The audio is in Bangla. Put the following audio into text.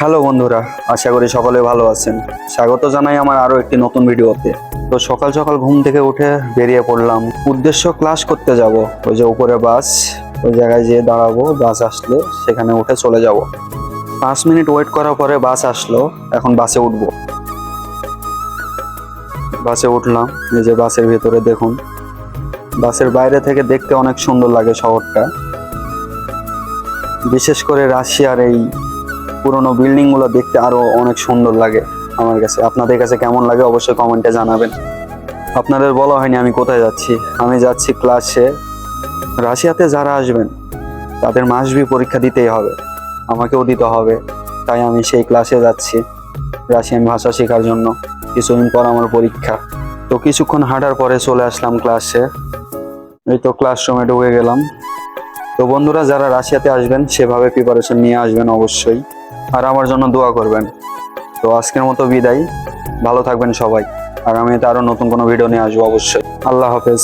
হ্যালো বন্ধুরা, আশা করি সকলে ভালো আছেন। স্বাগত জানাই আমার আরো একটি নতুন ভিডিওতে। তো সকাল সকাল ঘুম থেকে উঠে বেরিয়ে পড়লাম। উদ্দেশ্য ক্লাস করতে যাব। ওই যে উপরে বাস, ওই জায়গায় যেয়ে দাঁড়াবো, বাস আসলে সেখানে উঠে চলে যাব। 5 মিনিট ওয়েট করার পরে বাস আসলো, এখন বাসে উঠবো। বাসে উঠলাম। এই যে বাসের ভিতরে দেখুন, বাসের বাইরে থেকে দেখতে অনেক সুন্দর লাগে শহরটা। বিশেষ করে রাশিয়ার এই পুরোনো বিল্ডিং গুলো দেখতে আরো অনেক সুন্দর লাগে আমার কাছে। আপনাদের কাছে কেমন লাগে অবশ্যই কমেন্টে জানাবেন। আপনাদের বলা হয়নি আমি কোথায় যাচ্ছি। আমি যাচ্ছি ক্লাসে। রাশিয়াতে যারা আসবেন তাদের মাসবি পরীক্ষা দিতেই হবে, আমাকেও দিতে হবে। তাই আমি সেই ক্লাসে যাচ্ছি রাশিয়ান ভাষা শেখার জন্য। কিছুদিন পর আমার পরীক্ষা। তো কিছুক্ষণ হাঁটার পরে চলে আসলাম ক্লাসে। এই তো ক্লাসরুমে ঢুকে গেলাম। তো বন্ধুরা, যারা রাশিয়াতে আসবেন সেভাবে প্রিপারেশন নিয়ে আসবেন অবশ্যই, আর আমার জন্য দোয়া করবেন। তো আজকের মতো বিদায়, ভালো থাকবেন সবাই। আগামীতে আরো নতুন কোনো ভিডিও নিয়ে আসবো অবশ্যই। আল্লাহ হাফেজ।